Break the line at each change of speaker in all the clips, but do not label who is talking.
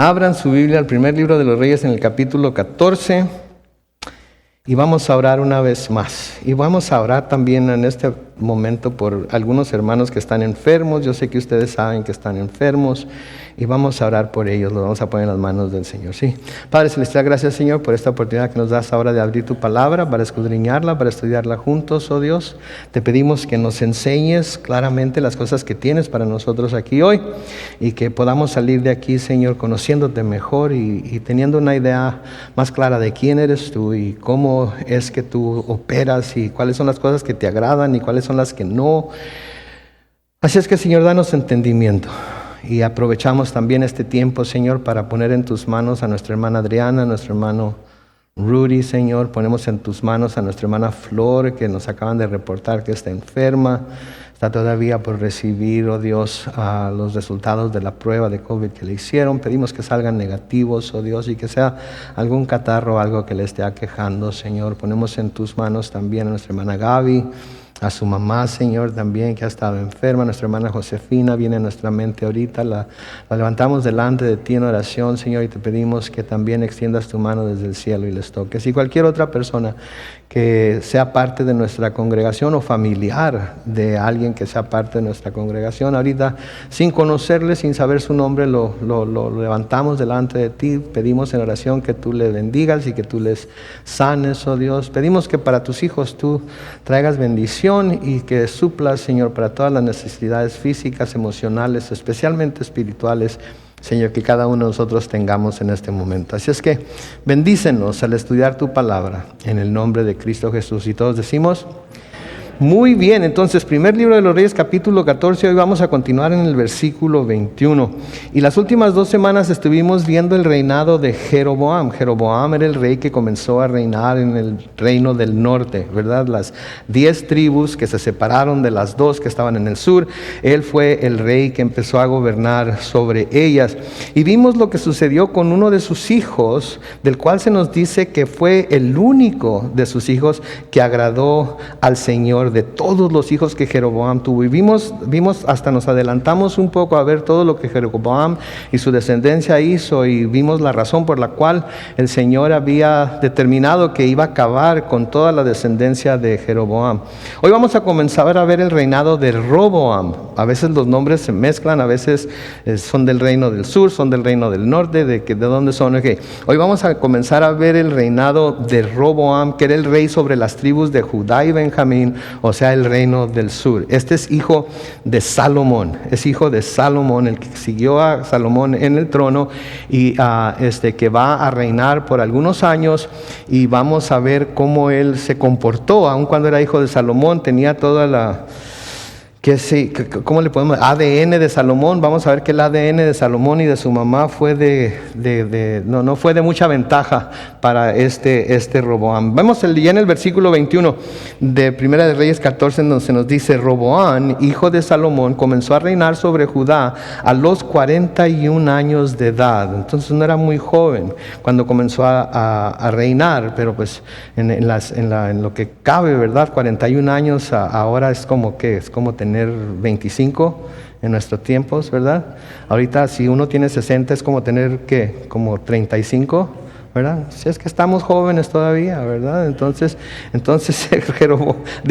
Abran su Biblia al primer libro de los Reyes en el capítulo 14 y vamos a orar una vez más. Y vamos a orar también en este momento por algunos hermanos que están enfermos. Yo sé que ustedes saben que están enfermos y vamos a orar por ellos. Los vamos a poner en las manos del Señor. Sí. Padre Celestial, gracias Señor por esta oportunidad que nos das ahora de abrir tu palabra para escudriñarla, para estudiarla juntos, oh Dios. Te pedimos que nos enseñes claramente las cosas que tienes para nosotros aquí hoy y que podamos salir de aquí, Señor, conociéndote mejor y teniendo una idea más clara de quién eres tú y cómo es que tú operas y cuáles son las cosas que te agradan y cuáles son las que no. Así es que, Señor, danos entendimiento. Y aprovechamos también este tiempo, Señor, para poner en tus manos a nuestra hermana Adriana, a nuestro hermano Rudy, Señor. Ponemos en tus manos a nuestra hermana Flor, que nos acaban de reportar que está enferma. Está todavía por recibir, oh Dios, los resultados de la prueba de COVID que le hicieron. Pedimos que salgan negativos, oh Dios, y que sea algún catarro o algo que le esté aquejando, Señor. Ponemos en tus manos también a nuestra hermana Gaby, a su mamá, Señor, también, que ha estado enferma. Nuestra hermana Josefina viene a nuestra mente ahorita. La levantamos delante de ti en oración, Señor, y te pedimos que también extiendas tu mano desde el cielo y les toques. Y cualquier otra persona que sea parte de nuestra congregación o familiar de alguien que sea parte de nuestra congregación, ahorita, sin conocerle, sin saber su nombre, lo levantamos delante de ti. Pedimos en oración que tú le bendigas y que tú les sanes, oh Dios. Pedimos que para tus hijos tú traigas bendición y que suplas, Señor, para todas las necesidades físicas, emocionales, especialmente espirituales, Señor, que cada uno de nosotros tengamos en este momento. Así es que bendícenos al estudiar tu palabra en el nombre de Cristo Jesús. Y todos decimos: muy bien. Entonces, primer libro de los Reyes, capítulo 14. Hoy vamos a continuar en el versículo 21. Y las últimas 2 semanas estuvimos viendo el reinado de Jeroboam. Jeroboam era el rey que comenzó a reinar en el reino del norte, ¿verdad? Las 10 tribus que se separaron de las 2 que estaban en el sur. Él fue el rey que empezó a gobernar sobre ellas. Y vimos lo que sucedió con uno de sus hijos, del cual se nos dice que fue el único de sus hijos que agradó al Señor, de todos los hijos que Jeroboam tuvo. Y vimos hasta nos adelantamos un poco a ver todo lo que Jeroboam y su descendencia hizo, y vimos la razón por la cual el Señor había determinado que iba a acabar con toda la descendencia de Jeroboam. Hoy vamos a comenzar a ver el reinado de Roboam. A veces los nombres se mezclan, a veces son del reino del sur, son del reino del norte, de dónde son. Okay. Hoy vamos a comenzar a ver el reinado de Roboam, que era el rey sobre las tribus de Judá y Benjamín, o sea, el reino del sur. Este es hijo de Salomón, es hijo de Salomón, el que siguió a Salomón en el trono y que va a reinar por algunos años, y vamos a ver cómo él se comportó, aun cuando era hijo de Salomón. Tenía toda la... ¿cómo le podemos? ADN de Salomón. Vamos a ver que el ADN de Salomón y de su mamá fue no fue de mucha ventaja para este Roboam. Vemos ya en el versículo 21 de Primera de Reyes 14, donde se nos dice: Roboam, hijo de Salomón, comenzó a reinar sobre Judá a los 41 años de edad. Entonces no era muy joven cuando comenzó a reinar, pero pues en lo que cabe, ¿verdad? 41 años ahora es como tener 25 en nuestros tiempos, ¿verdad? Ahorita si uno tiene 60 es como tener, ¿qué? Como 35, ¿verdad? Si es que estamos jóvenes todavía, ¿verdad? Entonces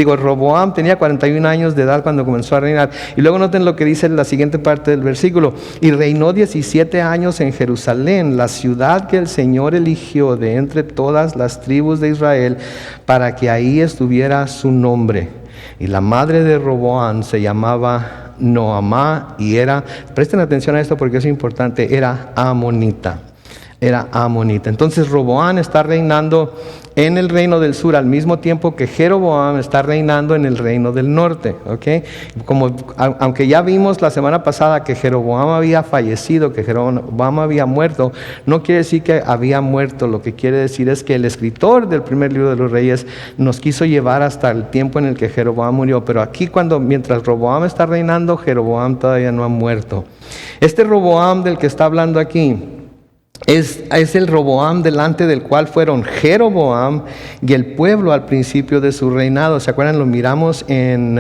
Roboam tenía 41 años de edad cuando comenzó a reinar. Y luego noten lo que dice la siguiente parte del versículo: y reinó 17 años en Jerusalén, la ciudad que el Señor eligió de entre todas las tribus de Israel, para que ahí estuviera su nombre. Y la madre de Roboam se llamaba Noamá y presten atención a esto porque es importante, era amonita. Entonces Roboam está reinando en el reino del sur al mismo tiempo que Jeroboam está reinando en el reino del norte, ¿ok? Aunque ya vimos la semana pasada que Jeroboam había fallecido, que Jeroboam había muerto, no quiere decir que había muerto. Lo que quiere decir es que el escritor del primer libro de los Reyes nos quiso llevar hasta el tiempo en el que Jeroboam murió, pero aquí mientras Roboam está reinando, Jeroboam todavía no ha muerto. Este Roboam del que está hablando aquí Es el Roboam delante del cual fueron Jeroboam y el pueblo al principio de su reinado. ¿Se acuerdan? Lo miramos en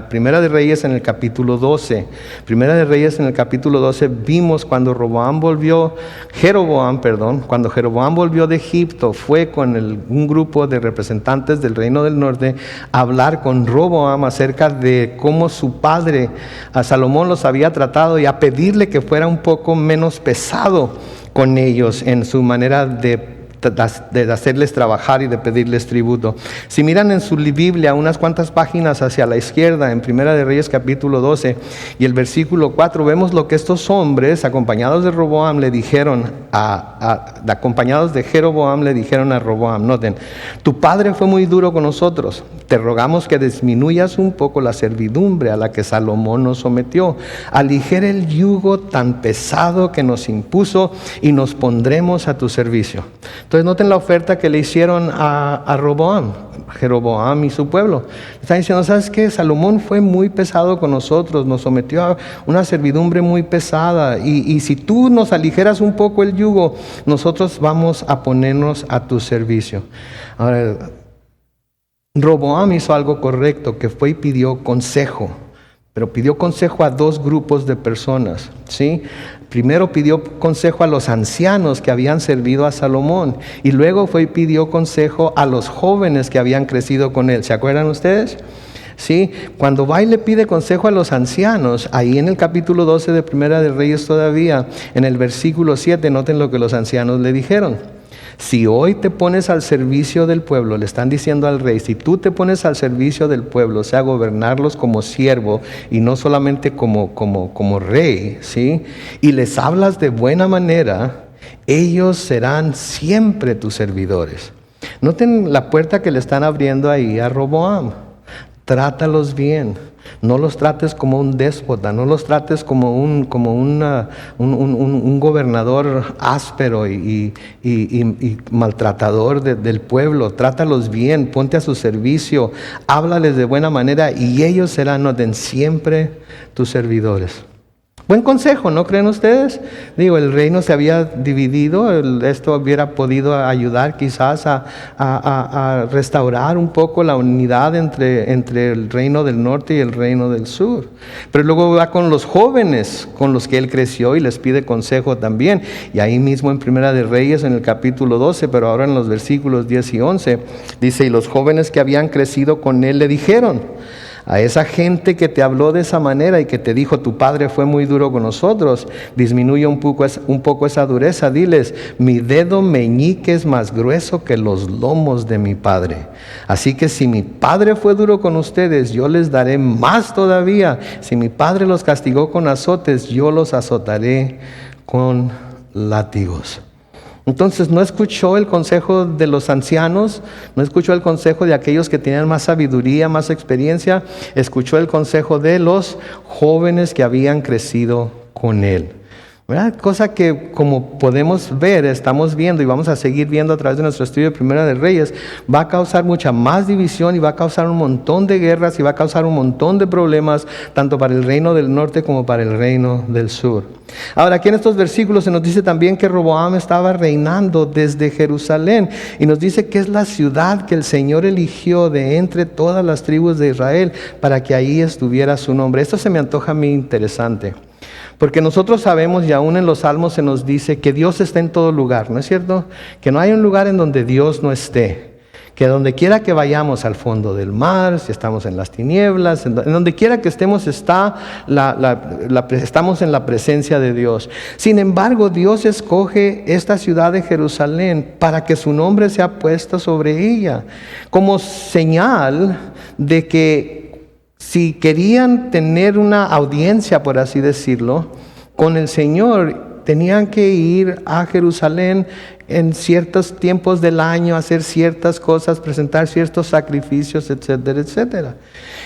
Primera de Reyes en el capítulo 12. Primera de Reyes en el capítulo 12 vimos cuando cuando Jeroboam volvió de Egipto, fue con un grupo de representantes del reino del norte a hablar con Roboam acerca de cómo su padre, a Salomón, los había tratado y a pedirle que fuera un poco menos pesado con ellos en su manera de hacerles trabajar y de pedirles tributo. Si miran en su Biblia unas cuantas páginas hacia la izquierda, en Primera de Reyes capítulo 12 y el versículo 4, vemos lo que estos hombres, acompañados de Roboam, le dijeron acompañados de Jeroboam, le dijeron a Roboam. Noten: tu padre fue muy duro con nosotros, te rogamos que disminuyas un poco la servidumbre a la que Salomón nos sometió, aligera el yugo tan pesado que nos impuso y nos pondremos a tu servicio. Entonces noten la oferta que le hicieron a Jeroboam y su pueblo. Están diciendo: ¿sabes qué? Salomón fue muy pesado con nosotros, nos sometió a una servidumbre muy pesada, y si tú nos aligeras un poco el yugo, nosotros vamos a ponernos a tu servicio. Ahora, Roboam hizo algo correcto, que fue y pidió consejo, pero pidió consejo a dos grupos de personas, ¿sí? Primero pidió consejo a los ancianos que habían servido a Salomón, y luego fue y pidió consejo a los jóvenes que habían crecido con él. ¿Se acuerdan ustedes? Sí, cuando va y le pide consejo a los ancianos, ahí en el capítulo 12 de Primera de Reyes todavía, en el versículo 7, noten lo que los ancianos le dijeron. Si hoy te pones al servicio del pueblo, le están diciendo al rey, si tú te pones al servicio del pueblo, o sea, gobernarlos como siervo y no solamente como rey, ¿sí? Y les hablas de buena manera, ellos serán siempre tus servidores. Noten la puerta que le están abriendo ahí a Roboam. Trátalos bien. No los trates como un déspota, no los trates como un gobernador áspero y maltratador del pueblo. Trátalos bien, ponte a su servicio, háblales de buena manera y ellos serán, noten, siempre tus servidores. Buen consejo, ¿no creen ustedes? Digo, el reino se había dividido, esto hubiera podido ayudar quizás a restaurar un poco la unidad entre el reino del norte y el reino del sur. Pero luego va con los jóvenes con los que él creció y les pide consejo también. Y ahí mismo en Primera de Reyes, en el capítulo 12, pero ahora en los versículos 10 y 11, dice: y los jóvenes que habían crecido con él le dijeron: a esa gente que te habló de esa manera y que te dijo tu padre fue muy duro con nosotros, disminuye un poco esa dureza. Diles: mi dedo meñique es más grueso que los lomos de mi padre. Así que si mi padre fue duro con ustedes, yo les daré más todavía. Si mi padre los castigó con azotes, yo los azotaré con látigos. Entonces no escuchó el consejo de los ancianos, no escuchó el consejo de aquellos que tenían más sabiduría, más experiencia, escuchó el consejo de los jóvenes que habían crecido con él. ¿Verdad? Cosa que, como podemos ver, estamos viendo y vamos a seguir viendo a través de nuestro estudio de Primera de Reyes, va a causar mucha más división y va a causar un montón de guerras y va a causar un montón de problemas, tanto para el reino del norte como para el reino del sur. Ahora, aquí en estos versículos se nos dice también que Roboam estaba reinando desde Jerusalén, y nos dice que es la ciudad que el Señor eligió de entre todas las tribus de Israel para que ahí estuviera su nombre. Esto se me antoja a mí interesante, porque nosotros sabemos, y aún en los Salmos se nos dice, que Dios está en todo lugar, ¿no es cierto? Que no hay un lugar en donde Dios no esté. Que donde quiera que vayamos, al fondo del mar, si estamos en las tinieblas, en donde quiera que estemos, estamos en la presencia de Dios. Sin embargo, Dios escoge esta ciudad de Jerusalén para que su nombre sea puesto sobre ella, como señal de que si querían tener una audiencia, por así decirlo, con el Señor, tenían que ir a Jerusalén en ciertos tiempos del año, hacer ciertas cosas, presentar ciertos sacrificios, etcétera, etcétera.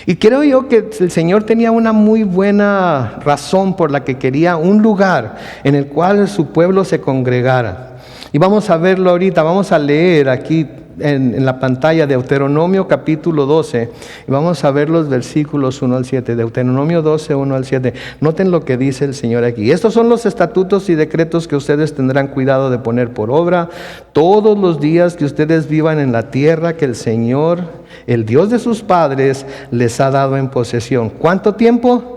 Y creo yo que el Señor tenía una muy buena razón por la que quería un lugar en el cual su pueblo se congregara. Y vamos a verlo ahorita, vamos a leer aquí en la pantalla Deuteronomio capítulo 12 y vamos a ver los versículos 1 al 7. Deuteronomio 12, 1 al 7. Noten lo que dice el Señor aquí. Estos son los estatutos y decretos que ustedes tendrán cuidado de poner por obra todos los días que ustedes vivan en la tierra que el Señor, el Dios de sus padres, les ha dado en posesión. ¿Cuánto tiempo?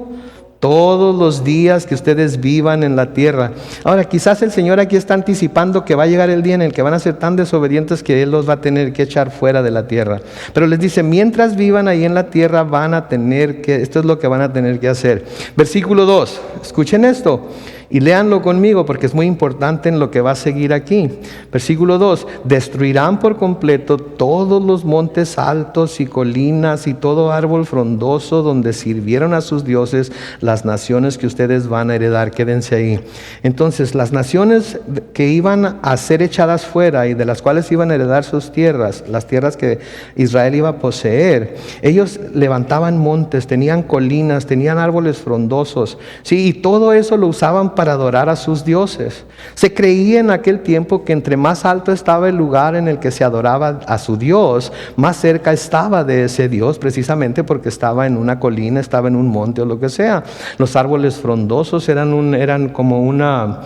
Todos los días que ustedes vivan en la tierra. Ahora, quizás el Señor aquí está anticipando que va a llegar el día en el que van a ser tan desobedientes que Él los va a tener que echar fuera de la tierra. Pero les dice, mientras vivan ahí en la tierra van a tener que, esto es lo que van a tener que hacer. Versículo 2, escuchen esto. Y léanlo conmigo porque es muy importante en lo que va a seguir aquí. Versículo 2, destruirán por completo todos los montes altos y colinas y todo árbol frondoso donde sirvieron a sus dioses las naciones que ustedes van a heredar. Quédense ahí. Entonces, las naciones que iban a ser echadas fuera y de las cuales iban a heredar sus tierras, las tierras que Israel iba a poseer, ellos levantaban montes, tenían colinas, tenían árboles frondosos, sí, y todo eso lo usaban para adorar a sus dioses. Se creía en aquel tiempo que entre más alto estaba el lugar en el que se adoraba a su Dios, más cerca estaba de ese Dios, precisamente porque estaba en una colina, estaba en un monte o lo que sea. Los árboles frondosos eran como una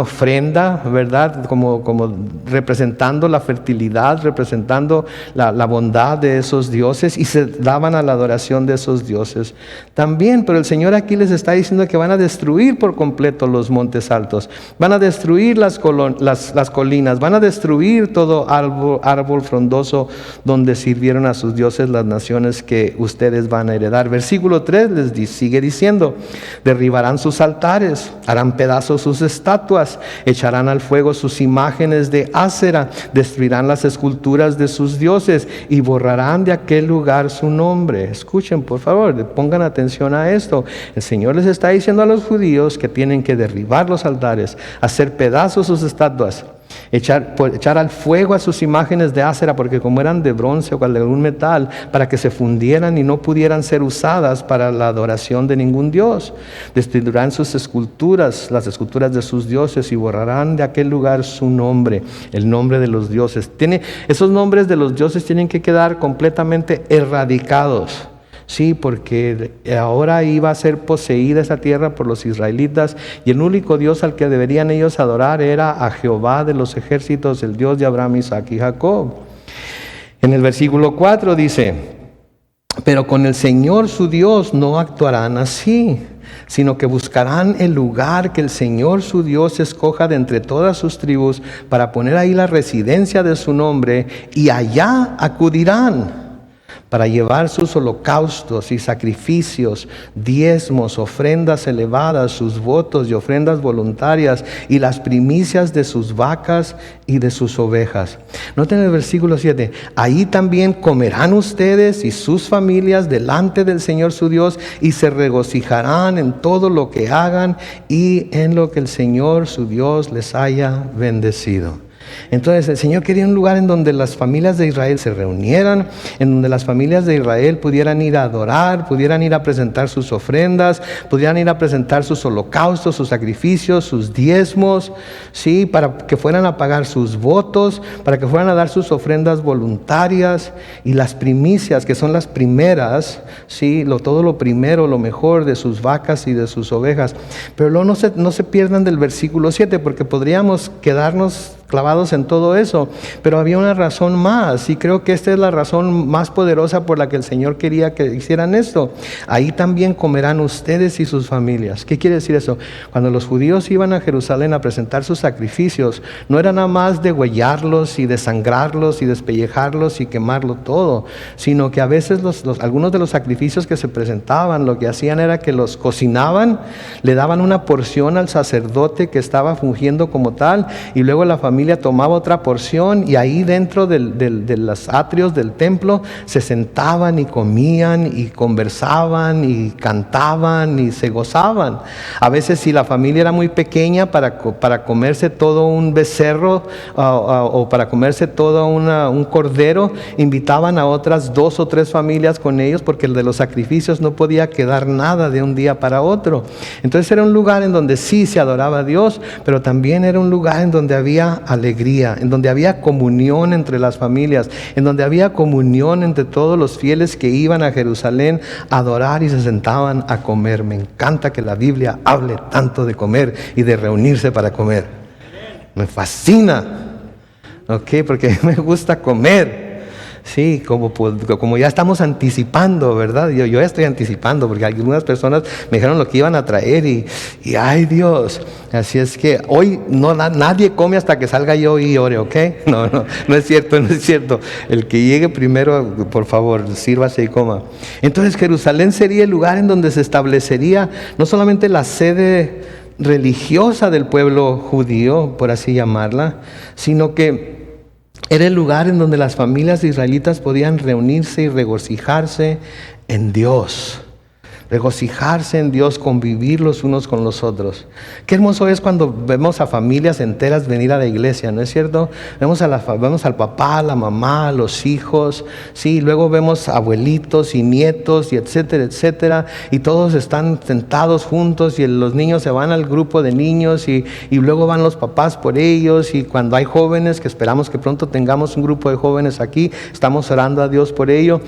ofrenda, ¿verdad? Como representando la fertilidad, representando la bondad de esos dioses, y se daban a la adoración de esos dioses también. Pero el Señor aquí les está diciendo que van a destruir por completo los montes altos, van a destruir las colinas, van a destruir todo árbol frondoso donde sirvieron a sus dioses las naciones que ustedes van a heredar. Versículo 3 les sigue diciendo, derribarán sus altares, harán pedazos sus estatuas, echarán al fuego sus imágenes de Ásera, destruirán las esculturas de sus dioses y borrarán de aquel lugar su nombre. Escuchen, por favor, pongan atención a esto. El Señor les está diciendo a los judíos que tienen que derribar los altares, hacer pedazos sus estatuas, echar al fuego a sus imágenes de Ásera, porque como eran de bronce o de algún metal, para que se fundieran y no pudieran ser usadas para la adoración de ningún dios. Destruirán sus esculturas, las esculturas de sus dioses, y borrarán de aquel lugar su nombre, el nombre de los dioses. Esos nombres de los dioses tienen que quedar completamente erradicados. Sí, porque ahora iba a ser poseída esa tierra por los israelitas, y el único Dios al que deberían ellos adorar era a Jehová de los ejércitos, el Dios de Abraham, Isaac y Jacob. En el versículo 4 dice, pero con el Señor su Dios no actuarán así, sino que buscarán el lugar que el Señor su Dios escoja de entre todas sus tribus para poner ahí la residencia de su nombre, y allá acudirán para llevar sus holocaustos y sacrificios, diezmos, ofrendas elevadas, sus votos y ofrendas voluntarias, y las primicias de sus vacas y de sus ovejas. Noten el versículo 7. Ahí también comerán ustedes y sus familias delante del Señor su Dios, y se regocijarán en todo lo que hagan y en lo que el Señor su Dios les haya bendecido. Entonces el Señor quería un lugar en donde las familias de Israel se reunieran, en donde las familias de Israel pudieran ir a adorar, pudieran ir a presentar sus ofrendas, pudieran ir a presentar sus holocaustos, sus sacrificios, sus diezmos, ¿sí? Para que fueran a pagar sus votos, para que fueran a dar sus ofrendas voluntarias, y las primicias, que son las primeras, ¿sí? Todo lo primero, lo mejor de sus vacas y de sus ovejas. Pero luego no se pierdan del versículo 7, porque podríamos quedarnos clavados en todo eso, pero había una razón más, y creo que esta es la razón más poderosa por la que el Señor quería que hicieran esto. Ahí también comerán ustedes y sus familias. ¿Qué quiere decir eso? Cuando los judíos iban a Jerusalén a presentar sus sacrificios, no era nada más degüellarlos y desangrarlos y despellejarlos y quemarlo todo, sino que a veces algunos de los sacrificios que se presentaban, lo que hacían era que los cocinaban, le daban una porción al sacerdote que estaba fungiendo como tal, y luego la familia familia tomaba otra porción y ahí dentro de los atrios del templo se sentaban y comían y conversaban y cantaban y se gozaban. A veces si la familia era muy pequeña para comerse todo un becerro o para comerse todo un cordero, invitaban a otras 2 o 3 familias con ellos porque el de los sacrificios no podía quedar nada de un día para otro. Entonces era un lugar en donde sí se adoraba a Dios, pero también era un lugar en donde había alegría, en donde había comunión entre las familias, en donde había comunión entre todos los fieles que iban a Jerusalén a adorar y se sentaban a comer. Me encanta que la Biblia hable tanto de comer y de reunirse para comer. Me fascina, ¿ok? Porque me gusta comer. Sí, como ya estamos anticipando, ¿verdad? Yo ya estoy anticipando porque algunas personas me dijeron lo que iban a traer y ¡ay Dios! Así es que hoy nadie come hasta que salga yo y ore, ¿ok? No es cierto, no es cierto. El que llegue primero, por favor, sírvase y coma. Entonces Jerusalén sería el lugar en donde se establecería no solamente la sede religiosa del pueblo judío, por así llamarla, sino que era el lugar en donde las familias israelitas podían reunirse y regocijarse en Dios. Regocijarse en Dios, convivir los unos con los otros. Qué hermoso es cuando vemos a familias enteras venir a la iglesia, ¿no es cierto? Vemos al papá, a la mamá, a los hijos, sí, luego vemos abuelitos y nietos y etcétera, etcétera, y todos están sentados juntos y los niños se van al grupo de niños y luego van los papás por ellos, y cuando hay jóvenes, que esperamos que pronto tengamos un grupo de jóvenes aquí, estamos orando a Dios por ello,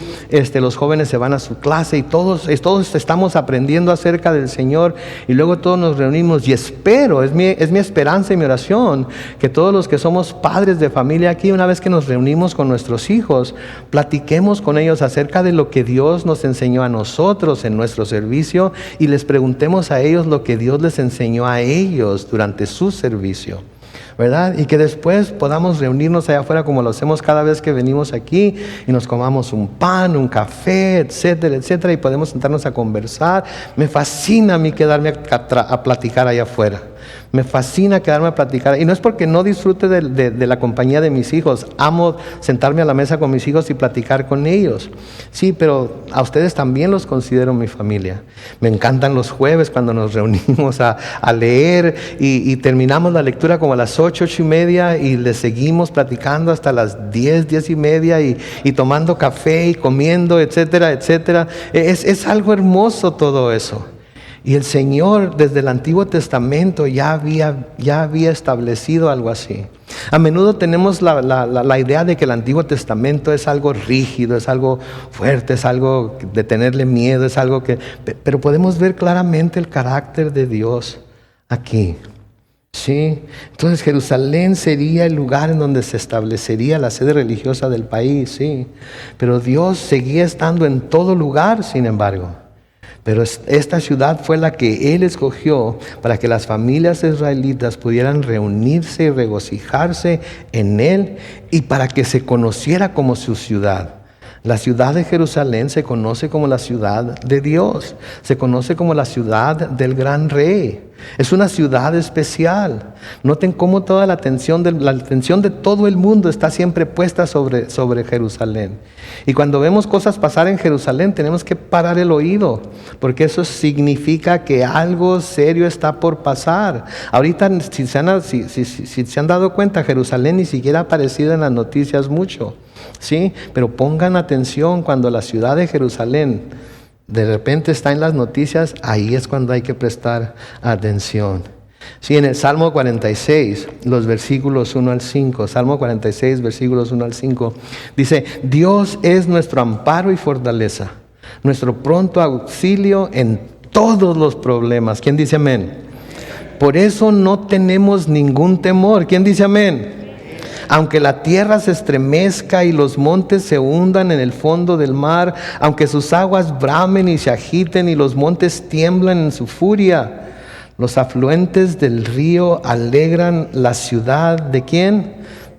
los jóvenes se van a su clase y todos estamos aprendiendo acerca del Señor y luego todos nos reunimos y espero, es mi esperanza y mi oración, que todos los que somos padres de familia aquí, una vez que nos reunimos con nuestros hijos, platiquemos con ellos acerca de lo que Dios nos enseñó a nosotros en nuestro servicio y les preguntemos a ellos lo que Dios les enseñó a ellos durante su servicio, ¿verdad? Y que después podamos reunirnos allá afuera como lo hacemos cada vez que venimos aquí y nos comamos un pan, un café, etcétera, etcétera, y podemos sentarnos a conversar. Me fascina a mí quedarme a platicar allá afuera. Me fascina quedarme a platicar. Y no es porque no disfrute de la compañía de mis hijos. Amo sentarme a la mesa con mis hijos y platicar con ellos. Sí, pero a ustedes también los considero mi familia. Me encantan los jueves cuando nos reunimos a leer y terminamos la lectura como a las 8, 8:30 y les seguimos platicando hasta las 10, 10:30 y tomando café y comiendo, etcétera, etcétera. Es algo hermoso todo eso. Y el Señor desde el Antiguo Testamento ya había establecido algo así. A menudo tenemos la idea de que el Antiguo Testamento es algo rígido, es algo fuerte, es algo de tenerle miedo, es algo pero podemos ver claramente el carácter de Dios aquí. ¿Sí? Entonces Jerusalén sería el lugar en donde se establecería la sede religiosa del país, sí. Pero Dios seguía estando en todo lugar, sin embargo. Pero esta ciudad fue la que Él escogió para que las familias israelitas pudieran reunirse y regocijarse en Él y para que se conociera como su ciudad. La ciudad de Jerusalén se conoce como la ciudad de Dios, se conoce como la ciudad del gran rey. Es una ciudad especial. Noten cómo toda la atención de todo el mundo está siempre puesta sobre Jerusalén. Y cuando vemos cosas pasar en Jerusalén tenemos que parar el oído, porque eso significa que algo serio está por pasar. Ahorita, si se han dado cuenta, Jerusalén ni siquiera ha aparecido en las noticias mucho, ¿sí? Pero pongan atención cuando la ciudad de Jerusalén de repente está en las noticias, ahí es cuando hay que prestar atención. Sí, en el Salmo 46, los versículos 1 al 5, Salmo 46, versículos 1 al 5, dice: Dios es nuestro amparo y fortaleza, nuestro pronto auxilio en todos los problemas. ¿Quién dice amén? Por eso no tenemos ningún temor. ¿Quién dice amén? Aunque la tierra se estremezca y los montes se hundan en el fondo del mar, aunque sus aguas bramen y se agiten y los montes tiemblan en su furia, los afluentes del río alegran la ciudad ¿de quién?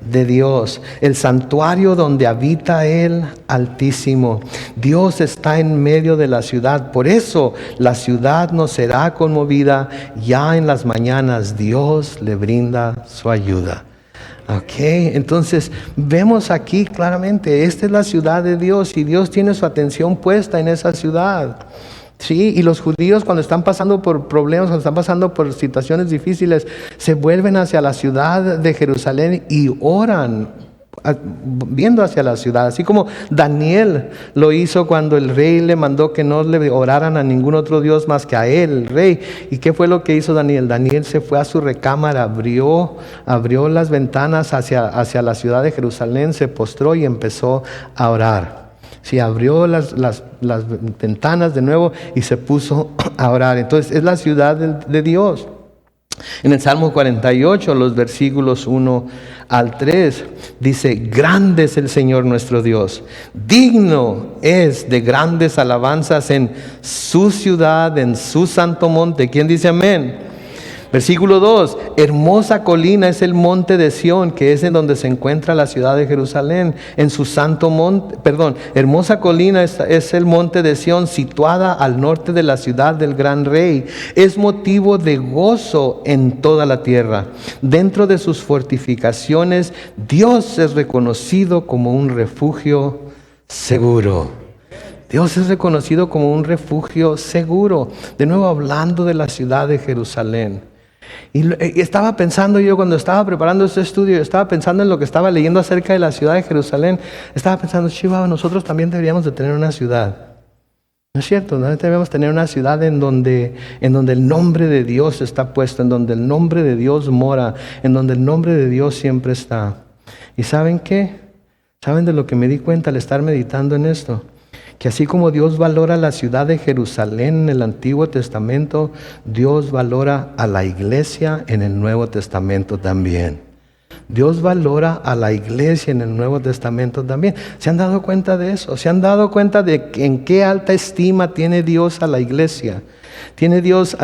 De Dios, el santuario donde habita el Altísimo. Dios está en medio de la ciudad, por eso la ciudad no será conmovida. Ya en las mañanas Dios le brinda su ayuda. Ok, entonces vemos aquí claramente, esta es la ciudad de Dios y Dios tiene su atención puesta en esa ciudad. Sí, y los judíos cuando están pasando por problemas, cuando están pasando por situaciones difíciles, se vuelven hacia la ciudad de Jerusalén y oran, viendo hacia la ciudad, así como Daniel lo hizo cuando el rey le mandó que no le oraran a ningún otro Dios más que a él, el rey. ¿Y qué fue lo que hizo Daniel? Daniel se fue a su recámara, abrió las ventanas hacia la ciudad de Jerusalén, se postró y empezó a orar. Sí, abrió las ventanas de nuevo y se puso a orar. Entonces es la ciudad de Dios. En el Salmo 48, los versículos 1 al 3, dice: grande es el Señor nuestro Dios, digno es de grandes alabanzas en su ciudad, en su santo monte. ¿Quién dice amén? Versículo 2, hermosa colina es el monte de Sión, que es en donde se encuentra la ciudad de Jerusalén, en su santo monte, hermosa colina es el monte de Sión, situada al norte de la ciudad del gran rey. Es motivo de gozo en toda la tierra. Dentro de sus fortificaciones, Dios es reconocido como un refugio seguro. Dios es reconocido como un refugio seguro. De nuevo hablando de la ciudad de Jerusalén. Y estaba pensando yo cuando estaba preparando este estudio, estaba pensando en lo que estaba leyendo acerca de la ciudad de Jerusalén. Estaba pensando, Chihuahua, nosotros también deberíamos de tener una ciudad. ¿No es cierto? ¿No? Debemos tener una ciudad en donde el nombre de Dios está puesto, en donde el nombre de Dios mora, en donde el nombre de Dios siempre está. ¿Y saben qué? ¿Saben de lo que me di cuenta al estar meditando en esto? Que así como Dios valora la ciudad de Jerusalén en el Antiguo Testamento, Dios valora a la iglesia en el Nuevo Testamento también. Dios valora a la iglesia en el Nuevo Testamento también. ¿Se han dado cuenta de eso? ¿Se han dado cuenta de en qué alta estima tiene Dios a la iglesia? Tiene Dios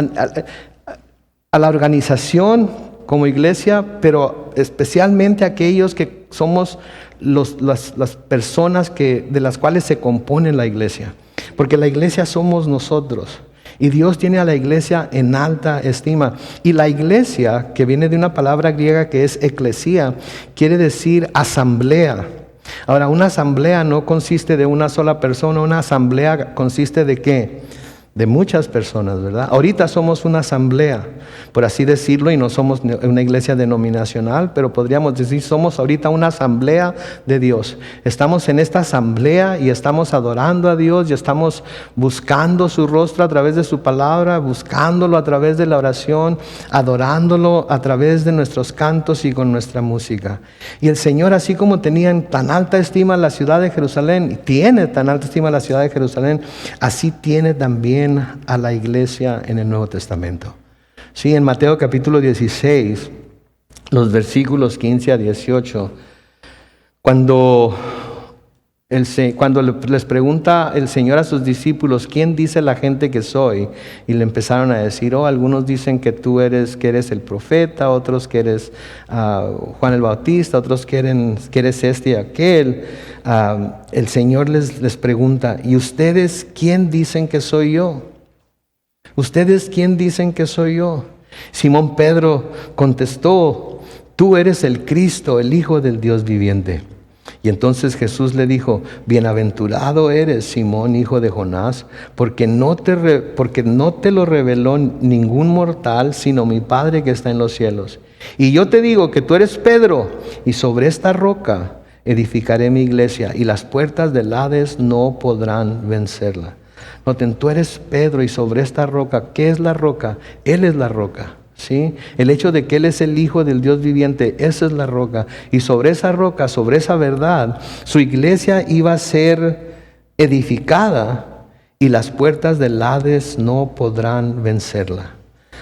a la organización como iglesia, pero especialmente aquellos que somos las personas de las cuales se compone la iglesia. Porque la iglesia somos nosotros. Y Dios tiene a la iglesia en alta estima. Y la iglesia, que viene de una palabra griega que es eclesía, quiere decir asamblea. Ahora, una asamblea no consiste de una sola persona. Una asamblea consiste de ¿qué? De muchas personas, ¿verdad? Ahorita somos una asamblea, por así decirlo, y no somos una iglesia denominacional, pero podríamos decir somos ahorita una asamblea de Dios. Estamos en esta asamblea y estamos adorando a Dios y estamos buscando su rostro a través de su palabra, buscándolo a través de la oración, adorándolo a través de nuestros cantos y con nuestra música. Y el Señor, así como tenía en tan alta estima la ciudad de Jerusalén, y tiene tan alta estima la ciudad de Jerusalén, así tiene también a la iglesia en el Nuevo Testamento. Sí, en Mateo capítulo 16, los versículos 15 a 18, cuando les pregunta el Señor a sus discípulos, ¿quién dice la gente que soy? Y le empezaron a decir, algunos dicen que tú eres el profeta, otros que eres Juan el Bautista, otros que eres este y aquel. El Señor les pregunta, ¿y ustedes quién dicen que soy yo? ¿Ustedes quién dicen que soy yo? Simón Pedro contestó, tú eres el Cristo, el Hijo del Dios viviente. Y entonces Jesús le dijo, bienaventurado eres, Simón, hijo de Jonás, porque no te lo reveló ningún mortal, sino mi Padre que está en los cielos. Y yo te digo que tú eres Pedro, y sobre esta roca edificaré mi iglesia, y las puertas del Hades no podrán vencerla. Noten, tú eres Pedro, y sobre esta roca, ¿qué es la roca? Él es la roca. ¿Sí? El hecho de que Él es el Hijo del Dios viviente, esa es la roca. Y sobre esa roca, sobre esa verdad, su iglesia iba a ser edificada y las puertas del Hades no podrán vencerla.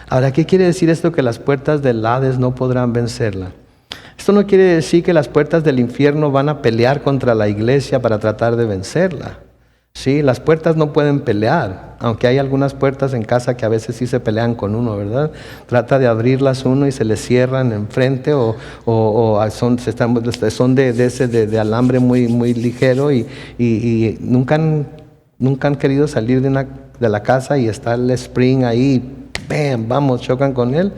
Ahora, ¿qué quiere decir esto que las puertas del Hades no podrán vencerla? Esto no quiere decir que las puertas del infierno van a pelear contra la iglesia para tratar de vencerla. Sí, las puertas no pueden pelear, aunque hay algunas puertas en casa que a veces sí se pelean con uno, ¿verdad? Trata de abrirlas uno y se le cierran enfrente o son de alambre muy, muy ligero y nunca han querido salir de la casa y está el spring ahí, ¡bam! Vamos, chocan con él.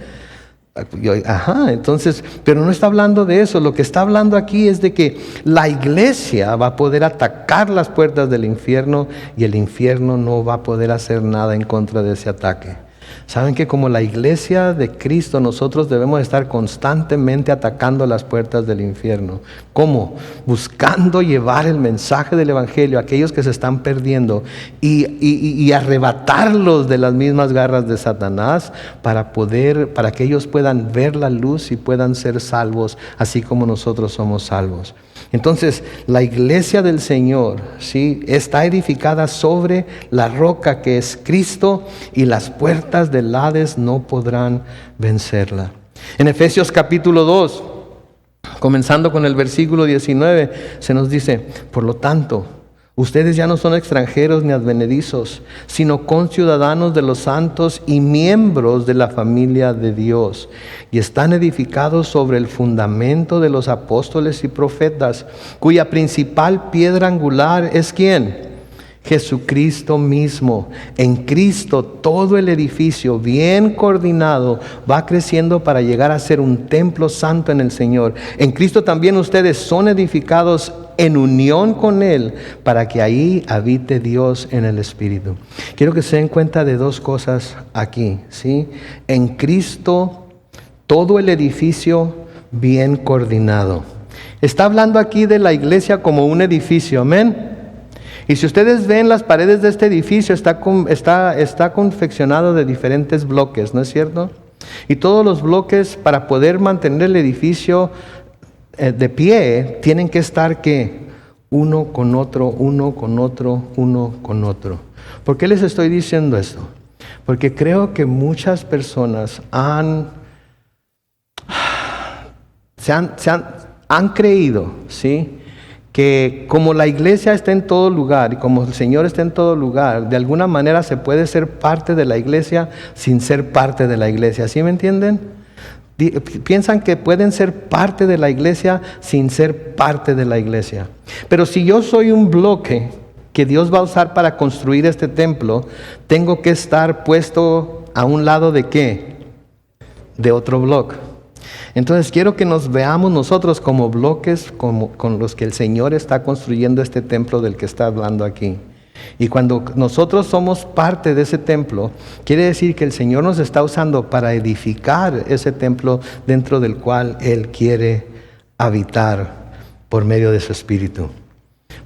Entonces, pero no está hablando de eso. Lo que está hablando aquí es de que la iglesia va a poder atacar las puertas del infierno y el infierno no va a poder hacer nada en contra de ese ataque. Saben que como la iglesia de Cristo nosotros debemos estar constantemente atacando las puertas del infierno. ¿Cómo? Buscando llevar el mensaje del evangelio a aquellos que se están perdiendo y arrebatarlos de las mismas garras de Satanás para que ellos puedan ver la luz y puedan ser salvos así como nosotros somos salvos. Entonces, la iglesia del Señor, ¿sí?, está edificada sobre la roca que es Cristo y las puertas del Hades no podrán vencerla. En Efesios capítulo 2, comenzando con el versículo 19, se nos dice: por lo tanto, ustedes ya no son extranjeros ni advenedizos, sino conciudadanos de los santos y miembros de la familia de Dios. Y están edificados sobre el fundamento de los apóstoles y profetas, cuya principal piedra angular es ¿quién? Jesucristo mismo. En Cristo todo el edificio bien coordinado va creciendo para llegar a ser un templo santo en el Señor. En Cristo también ustedes son edificados en unión con Él para que ahí habite Dios en el Espíritu. Quiero que se den cuenta de dos cosas aquí, ¿sí? En Cristo todo el edificio bien coordinado. Está hablando aquí de la iglesia como un edificio, amén. Y si ustedes ven las paredes de este edificio, está confeccionado de diferentes bloques, ¿no es cierto? Y todos los bloques, para poder mantener el edificio de pie, tienen que estar ¿qué? Uno con otro, uno con otro, uno con otro. ¿Por qué les estoy diciendo esto? Porque creo que muchas personas han creído, ¿sí?, que como la iglesia está en todo lugar y como el Señor está en todo lugar, de alguna manera se puede ser parte de la iglesia sin ser parte de la iglesia. ¿Sí me entienden? Piensan que pueden ser parte de la iglesia sin ser parte de la iglesia. Pero si yo soy un bloque que Dios va a usar para construir este templo, tengo que estar puesto a un lado de ¿qué? De otro bloque. Entonces quiero que nos veamos nosotros como bloques con los que el Señor está construyendo este templo del que está hablando aquí. Y cuando nosotros somos parte de ese templo, quiere decir que el Señor nos está usando para edificar ese templo dentro del cual Él quiere habitar por medio de su Espíritu.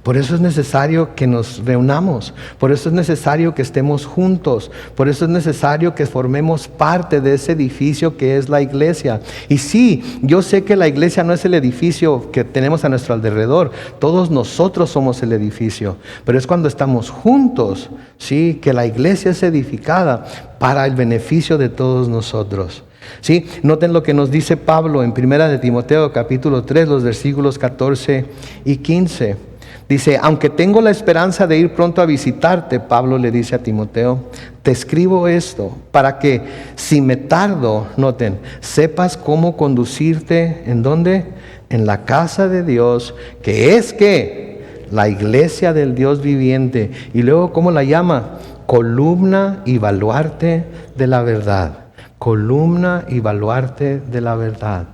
Por eso es necesario que nos reunamos, por eso es necesario que estemos juntos, por eso es necesario que formemos parte de ese edificio que es la iglesia. Y sí, yo sé que la iglesia no es el edificio que tenemos a nuestro alrededor, todos nosotros somos el edificio, pero es cuando estamos juntos, sí, que la iglesia es edificada para el beneficio de todos nosotros. ¿Sí? Noten lo que nos dice Pablo en 1 de Timoteo capítulo 3, los versículos 14 y 15. Dice: aunque tengo la esperanza de ir pronto a visitarte, Pablo le dice a Timoteo, te escribo esto para que si me tardo, noten, sepas cómo conducirte, ¿en dónde? En la casa de Dios, que es ¿qué? La iglesia del Dios viviente. Y luego, ¿cómo la llama? Columna y baluarte de la verdad. Columna y baluarte de la verdad.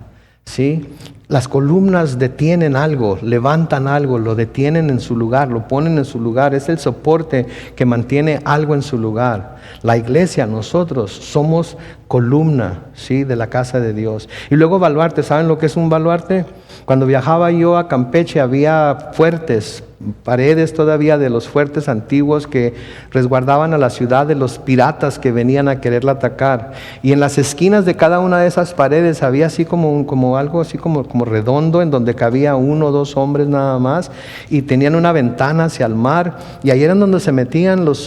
¿Sí? Las columnas detienen algo, levantan algo, lo detienen en su lugar, lo ponen en su lugar. Es el soporte que mantiene algo en su lugar. La iglesia, nosotros somos columna, ¿sí?, de la casa de Dios. Y luego baluarte, ¿saben lo que es un baluarte? Cuando viajaba yo a Campeche había fuertes, paredes todavía de los fuertes antiguos que resguardaban a la ciudad de los piratas que venían a quererla atacar. Y en las esquinas de cada una de esas paredes había así como algo así como redondo, en donde cabía 1 o 2 hombres nada más, y tenían una ventana hacia el mar, y ahí era donde se metían las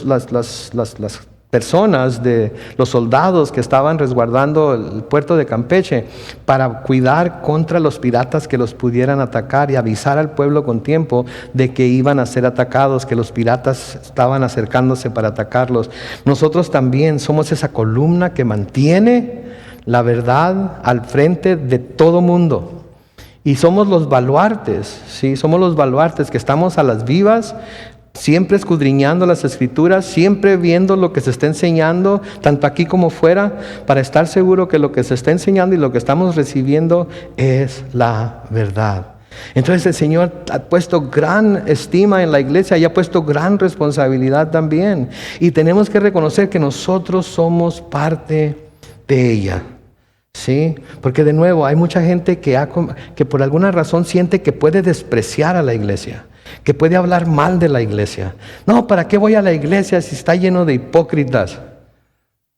personas, de los soldados que estaban resguardando el puerto de Campeche para cuidar contra los piratas que los pudieran atacar y avisar al pueblo con tiempo de que iban a ser atacados, que los piratas estaban acercándose para atacarlos. Nosotros también somos esa columna que mantiene la verdad al frente de todo mundo. Y somos los baluartes, ¿sí? Somos los baluartes que estamos a las vivas siempre escudriñando las Escrituras, siempre viendo lo que se está enseñando, tanto aquí como fuera, para estar seguro que lo que se está enseñando y lo que estamos recibiendo es la verdad. Entonces el Señor ha puesto gran estima en la iglesia y ha puesto gran responsabilidad también. Y tenemos que reconocer que nosotros somos parte de ella. ¿Sí? Porque de nuevo hay mucha gente que por alguna razón siente que puede despreciar a la iglesia, que puede hablar mal de la iglesia. No, ¿para qué voy a la iglesia si está lleno de hipócritas?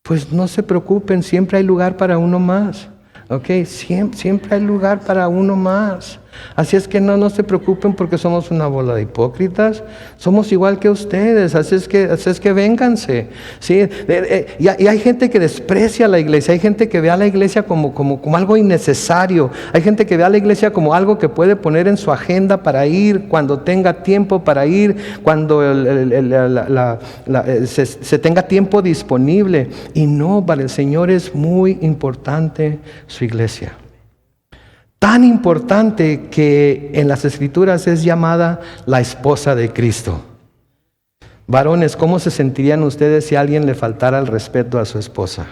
Pues no se preocupen, siempre hay lugar para uno más. ¿Ok? Siempre hay lugar para uno más. Así es que no se preocupen porque somos una bola de hipócritas. Somos igual que ustedes. Así es que vénganse. ¿Sí? Y hay gente que desprecia a la iglesia. Hay gente que ve a la iglesia como algo innecesario. Hay gente que ve a la iglesia como algo que puede poner en su agenda para ir cuando tenga tiempo para ir, cuando se tenga tiempo disponible. Y no, para el Señor es muy importante su iglesia. Tan importante que en las Escrituras es llamada la esposa de Cristo. Varones, ¿cómo se sentirían ustedes si a alguien le faltara el respeto a su esposa?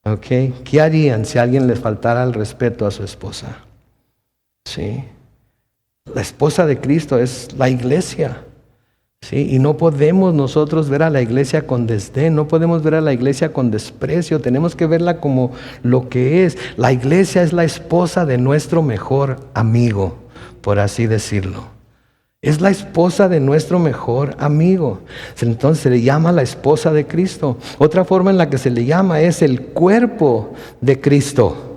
¿Ok? ¿Qué harían si a alguien le faltara el respeto a su esposa? ¿Sí? La esposa de Cristo es la iglesia. ¿Sí? Y no podemos nosotros ver a la iglesia con desdén, no podemos ver a la iglesia con desprecio, tenemos que verla como lo que es. La iglesia es la esposa de nuestro mejor amigo, por así decirlo. Es la esposa de nuestro mejor amigo. Entonces se le llama la esposa de Cristo. Otra forma en la que se le llama es el cuerpo de Cristo.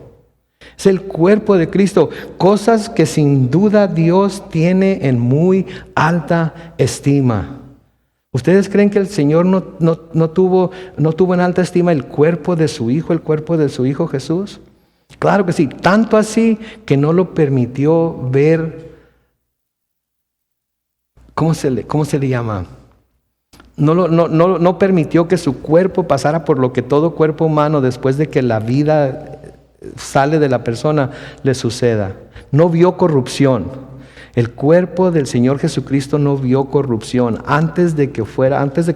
Es el cuerpo de Cristo, cosas que sin duda Dios tiene en muy alta estima. ¿Ustedes creen que el Señor no tuvo en alta estima el cuerpo de su Hijo Jesús? Claro que sí, tanto así que no lo permitió ver, ¿cómo se le llama? No permitió que su cuerpo pasara por lo que todo cuerpo humano después de que la vida sale de la persona le suceda. No vio corrupción. El cuerpo del Señor Jesucristo no vio corrupción antes de que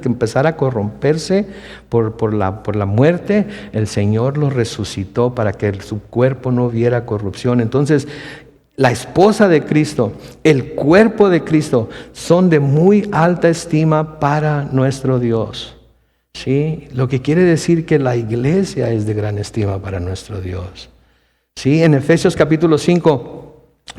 empezara a corromperse por la muerte. El Señor lo resucitó para que su cuerpo no viera corrupción. Entonces, la esposa de Cristo, el cuerpo de Cristo, son de muy alta estima para nuestro Dios. ¿Sí? Lo que quiere decir que la iglesia es de gran estima para nuestro Dios. ¿Sí? En Efesios capítulo 5,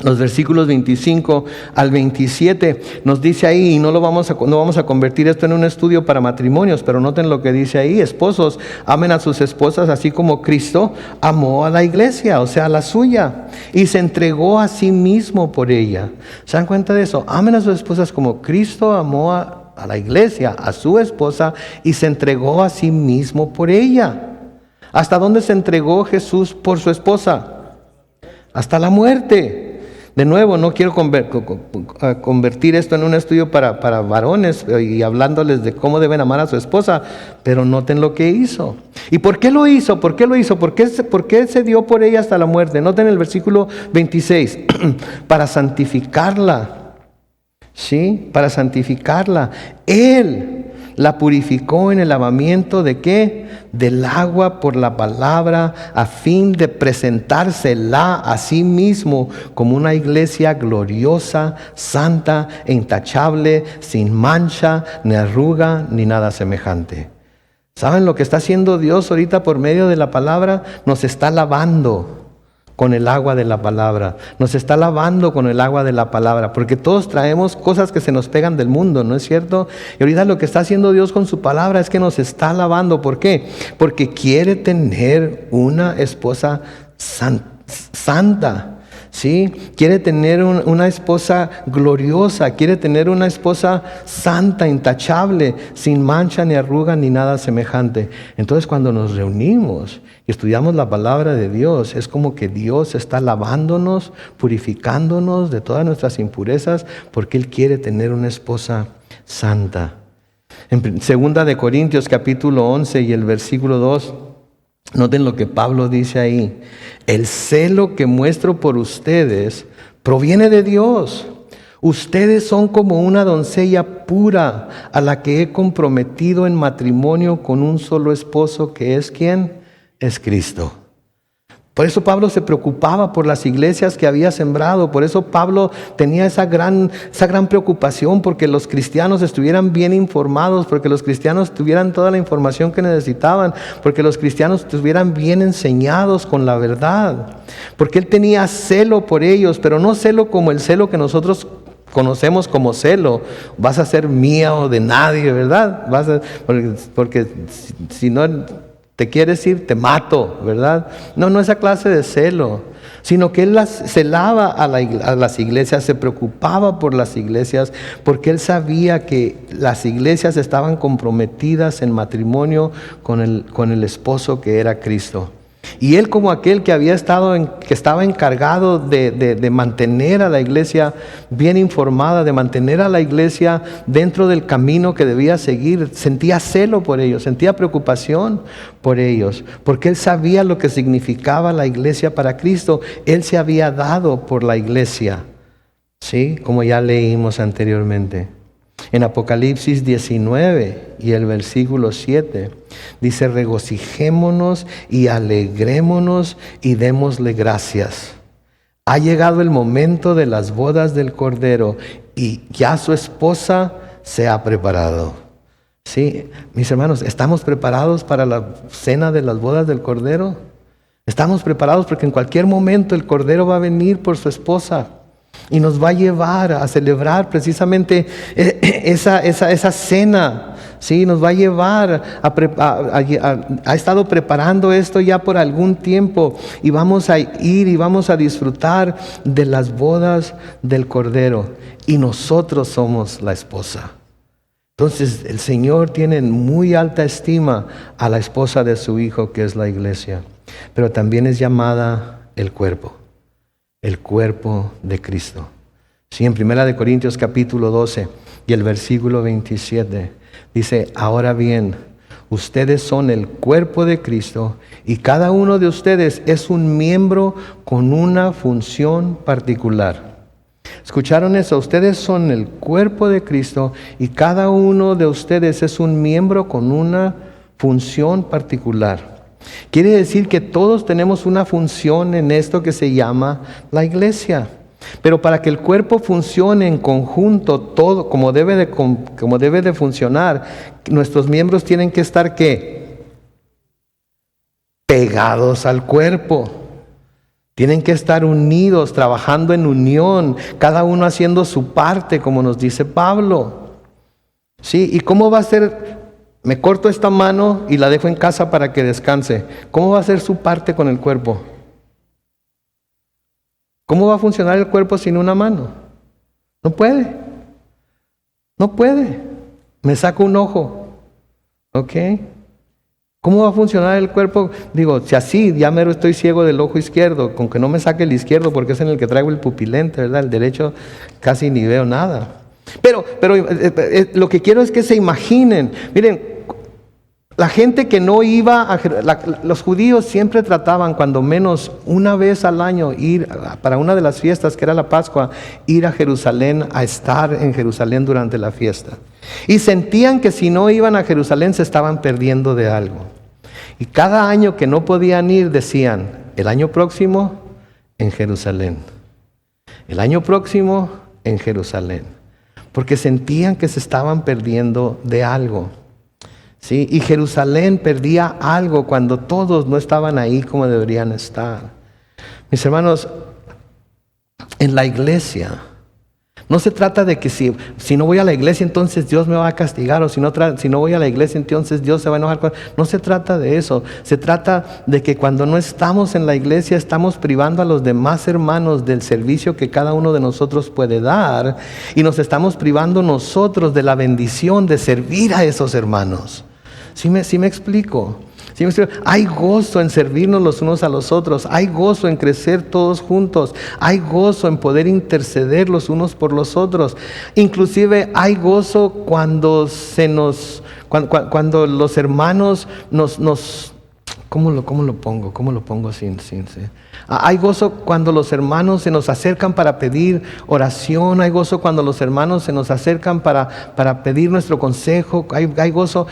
los versículos 25 al 27, nos dice ahí, y no vamos a convertir esto en un estudio para matrimonios, pero noten lo que dice ahí: esposos, amen a sus esposas así como Cristo amó a la iglesia, o sea, a la suya, y se entregó a sí mismo por ella. ¿Se dan cuenta de eso? Amen a sus esposas como Cristo amó a la iglesia, a su esposa, y se entregó a sí mismo por ella. ¿Hasta dónde se entregó Jesús por su esposa? Hasta la muerte. De nuevo, no quiero convertir esto en un estudio para varones y hablándoles de cómo deben amar a su esposa, pero noten lo que hizo. ¿Y por qué lo hizo? ¿Por qué lo hizo? ¿Por qué se dio por ella hasta la muerte? Noten el versículo 26. Para santificarla. ¿Sí? Para santificarla. Él la purificó en el lavamiento ¿de qué? Del agua por la palabra, a fin de presentársela a sí mismo como una iglesia gloriosa, santa e intachable, sin mancha, ni arruga, ni nada semejante. ¿Saben lo que está haciendo Dios ahorita por medio de la palabra? Nos está lavando con el agua de la palabra. Nos está lavando con el agua de la palabra, porque todos traemos cosas que se nos pegan del mundo, ¿no es cierto? Y ahorita lo que está haciendo Dios con su palabra es que nos está lavando. ¿Por qué? Porque quiere tener una esposa santa. ¿Sí? Quiere tener una esposa gloriosa, quiere tener una esposa santa, intachable, sin mancha ni arruga ni nada semejante. Entonces, cuando nos reunimos y estudiamos la palabra de Dios, es como que Dios está lavándonos, purificándonos de todas nuestras impurezas, porque Él quiere tener una esposa santa. En 2 de Corintios capítulo 11 y el versículo 2, noten lo que Pablo dice ahí: el celo que muestro por ustedes proviene de Dios. Ustedes son como una doncella pura a la que he comprometido en matrimonio con un solo esposo, que es ¿quién? Es Cristo. Por eso Pablo se preocupaba por las iglesias que había sembrado. Por eso Pablo tenía esa gran preocupación porque los cristianos estuvieran bien informados, porque los cristianos tuvieran toda la información que necesitaban, porque los cristianos estuvieran bien enseñados con la verdad. Porque él tenía celo por ellos, pero no celo como el celo que nosotros conocemos como celo. Vas a ser mía o de nadie, ¿verdad? Porque si no te quieres ir, te mato, ¿verdad? No esa clase de celo, sino que él celaba a las iglesias, se preocupaba por las iglesias, porque él sabía que las iglesias estaban comprometidas en matrimonio con el esposo que era Cristo. Y él, como aquel que estaba encargado de mantener a la iglesia bien informada, de mantener a la iglesia dentro del camino que debía seguir, sentía celo por ellos, sentía preocupación por ellos, porque él sabía lo que significaba la iglesia para Cristo. Él se había dado por la iglesia, ¿sí? Como ya leímos anteriormente. En Apocalipsis 19 y el versículo 7 dice: regocijémonos y alegrémonos y démosle gracias. Ha llegado el momento de las bodas del Cordero y ya su esposa se ha preparado. Sí, mis hermanos, ¿estamos preparados para la cena de las bodas del Cordero? Estamos preparados porque en cualquier momento el Cordero va a venir por su esposa y nos va a llevar a celebrar precisamente esa cena. Sí, nos va a llevar ha estado preparando esto ya por algún tiempo, y vamos a ir y vamos a disfrutar de las bodas del Cordero, y nosotros somos la esposa. Entonces el Señor tiene en muy alta estima a la esposa de su Hijo, que es la iglesia, pero también es llamada el cuerpo de Cristo. Sí, en 1 Corintios capítulo 12 y el versículo 27 dice: ahora bien, ustedes son el cuerpo de Cristo y cada uno de ustedes es un miembro con una función particular. ¿Escucharon eso? Ustedes son el cuerpo de Cristo y cada uno de ustedes es un miembro con una función particular. Quiere decir que todos tenemos una función en esto que se llama la iglesia. Pero para que el cuerpo funcione en conjunto, todo como debe de funcionar, nuestros miembros tienen que estar ¿qué? Pegados al cuerpo. Tienen que estar unidos, trabajando en unión, cada uno haciendo su parte, como nos dice Pablo. ¿Sí? ¿Y cómo va a ser? Me corto esta mano y la dejo en casa para que descanse. ¿Cómo va a ser su parte con el cuerpo? ¿Cómo va a funcionar el cuerpo sin una mano? No puede. No puede. Me saco un ojo. ¿Ok? ¿Cómo va a funcionar el cuerpo? Digo, si así, ya mero estoy ciego del ojo izquierdo, con que no me saque el izquierdo porque es en el que traigo el pupilente, ¿verdad? El derecho casi ni veo nada. Pero lo que quiero es que se imaginen. Miren, la gente que no iba los judíos siempre trataban, cuando menos una vez al año, ir para una de las fiestas, que era la Pascua, ir a Jerusalén, a estar en Jerusalén durante la fiesta. Y sentían que si no iban a Jerusalén se estaban perdiendo de algo. Y cada año que no podían ir decían: el año próximo en Jerusalén. El año próximo en Jerusalén. Porque sentían que se estaban perdiendo de algo. ¿Sí? Y Jerusalén perdía algo cuando todos no estaban ahí como deberían estar. Mis hermanos, en la iglesia no se trata de que si no voy a la iglesia entonces Dios me va a castigar, o si no voy a la iglesia entonces Dios se va a enojar. No se trata de eso. Se trata de que cuando no estamos en la iglesia estamos privando a los demás hermanos del servicio que cada uno de nosotros puede dar, y nos estamos privando nosotros de la bendición de servir a esos hermanos. ¿Sí me explico? ¿Sí me explico? Hay gozo en servirnos los unos a los otros. Hay gozo en crecer todos juntos. Hay gozo en poder interceder los unos por los otros. Inclusive hay gozo cuando cuando los hermanos nos ¿Cómo lo pongo? ¿Cómo lo pongo sin? Hay gozo cuando los hermanos se nos acercan para pedir oración. Hay gozo cuando los hermanos se nos acercan para pedir nuestro consejo. Hay gozo.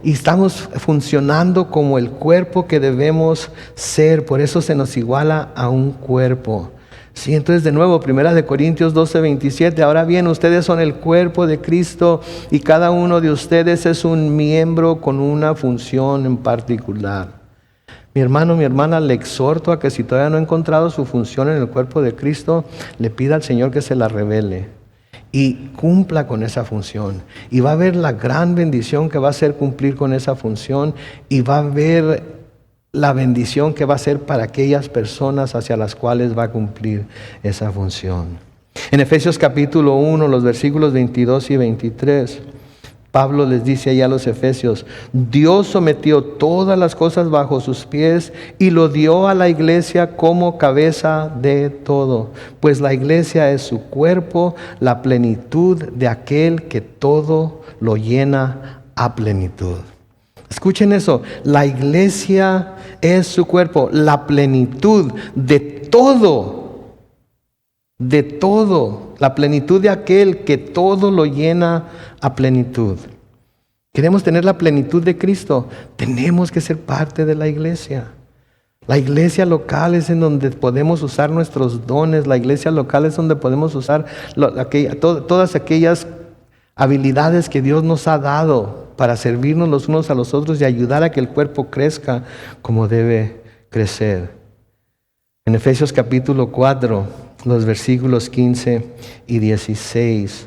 Y estamos funcionando como el cuerpo que debemos ser. Por eso se nos iguala a un cuerpo. Sí, entonces de nuevo, 1 Corintios 12:27, ahora bien, ustedes son el cuerpo de Cristo y cada uno de ustedes es un miembro con una función en particular. Mi hermano, mi hermana, le exhorto a que si todavía no ha encontrado su función en el cuerpo de Cristo, le pida al Señor que se la revele y cumpla con esa función. Y va a ver la gran bendición que va a ser cumplir con esa función, y va a ver la bendición que va a ser para aquellas personas hacia las cuales va a cumplir esa función. En Efesios capítulo 1, los versículos 22 y 23, Pablo les dice allá a los Efesios: Dios sometió todas las cosas bajo sus pies y lo dio a la iglesia como cabeza de todo, pues la iglesia es su cuerpo, la plenitud de aquel que todo lo llena a plenitud. Escuchen eso, la iglesia es su cuerpo, la plenitud de todo, la plenitud de aquel que todo lo llena a plenitud. Queremos tener la plenitud de Cristo, tenemos que ser parte de la iglesia. La iglesia local es en donde podemos usar nuestros dones, la iglesia local es donde podemos usar todas aquellas habilidades que Dios nos ha dado para servirnos los unos a los otros y ayudar a que el cuerpo crezca como debe crecer. En Efesios capítulo 4, los versículos 15 y 16,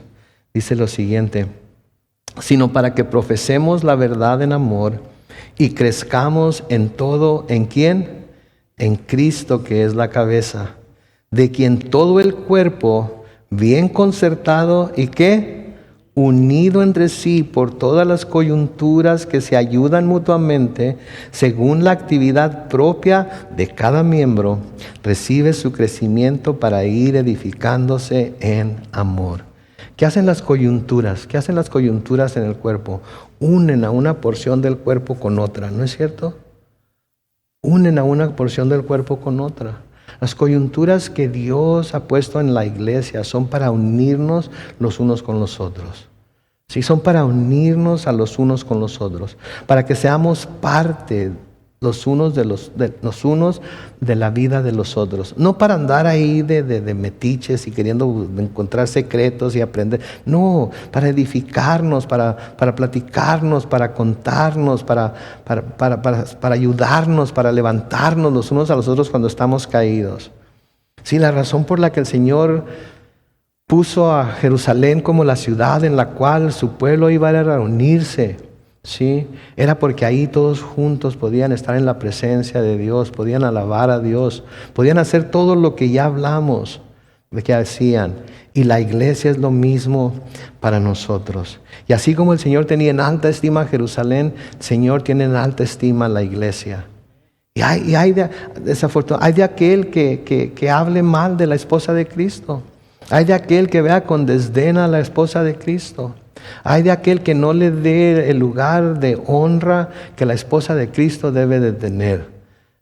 dice lo siguiente: sino para que profesemos la verdad en amor y crezcamos en todo, ¿en quién? En Cristo, que es la cabeza, de quien todo el cuerpo, bien concertado y ¿qué? Unido entre sí por todas las coyunturas que se ayudan mutuamente, según la actividad propia de cada miembro, recibe su crecimiento para ir edificándose en amor. ¿Qué hacen las coyunturas? ¿Qué hacen las coyunturas en el cuerpo? Unen a una porción del cuerpo con otra, ¿no es cierto? Unen a una porción del cuerpo con otra. Las coyunturas que Dios ha puesto en la iglesia son para unirnos los unos con los otros. Sí, son para unirnos a los unos con los otros, para que seamos parte los unos de la vida de los otros. No para andar ahí de metiches y queriendo encontrar secretos y aprender. No, para edificarnos, para platicarnos, para contarnos, para ayudarnos, para levantarnos los unos a los otros cuando estamos caídos. Sí, la razón por la que el Señor puso a Jerusalén como la ciudad en la cual su pueblo iba a reunirse, ¿sí? Era porque ahí todos juntos podían estar en la presencia de Dios, podían alabar a Dios, podían hacer todo lo que ya hablamos de que hacían. Y la iglesia es lo mismo para nosotros. Y así como el Señor tenía en alta estima a Jerusalén, el Señor tiene en alta estima a la iglesia. Y hay de aquel que hable mal de la esposa de Cristo. Hay de aquel que vea con desdén a la esposa de Cristo. Hay de aquel que no le dé el lugar de honra que la esposa de Cristo debe de tener.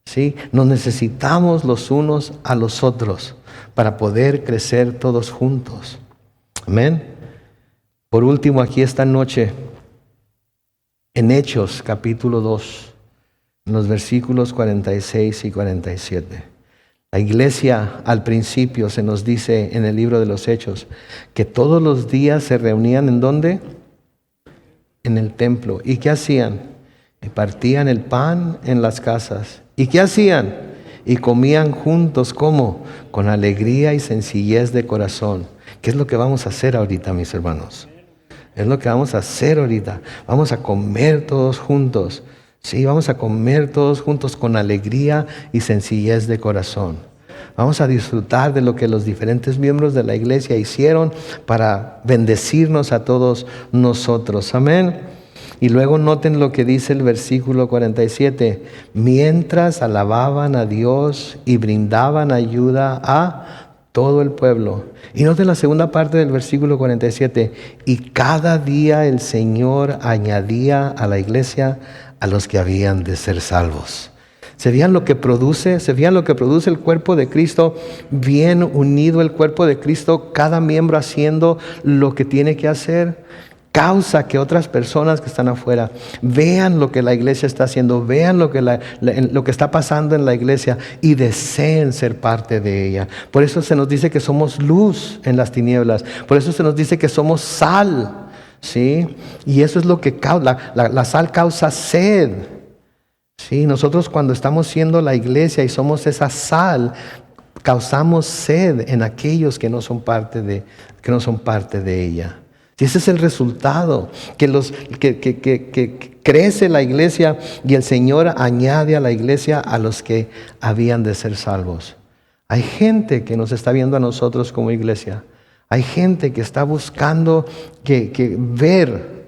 ¿Sí? Nos necesitamos los unos a los otros para poder crecer todos juntos. Amén. Por último, aquí esta noche, en Hechos capítulo 2, en los versículos 46 y 47. La iglesia al principio se nos dice en el libro de los Hechos que todos los días se reunían ¿en dónde? En el templo. ¿Y qué hacían? Y partían el pan en las casas. ¿Y qué hacían? Y comían juntos, ¿cómo? Con alegría y sencillez de corazón. ¿Qué es lo que vamos a hacer ahorita, mis hermanos? Es lo que vamos a hacer ahorita. Vamos a comer todos juntos. Sí, vamos a comer todos juntos con alegría y sencillez de corazón. Vamos a disfrutar de lo que los diferentes miembros de la iglesia hicieron para bendecirnos a todos nosotros. Amén. Y luego noten lo que dice el versículo 47. Mientras alababan a Dios y brindaban ayuda a todo el pueblo. Y noten la segunda parte del versículo 47. Y cada día el Señor añadía a la iglesia a los que habían de ser salvos. ¿Se veían lo que produce? ¿Se veían lo que produce el cuerpo de Cristo? Bien unido el cuerpo de Cristo, cada miembro haciendo lo que tiene que hacer. Causa que otras personas que están afuera vean lo que la iglesia está haciendo, vean lo que está pasando en la iglesia y deseen ser parte de ella. Por eso se nos dice que somos luz en las tinieblas. Por eso se nos dice que somos sal, ¿sí? Y eso es lo que causa, la sal causa sed. Sí, nosotros cuando estamos siendo la iglesia y somos esa sal, causamos sed en aquellos que no son parte de ella. Y ese es el resultado, que crece la iglesia y el Señor añade a la iglesia a los que habían de ser salvos. Hay gente que nos está viendo a nosotros como iglesia. Hay gente que está buscando ver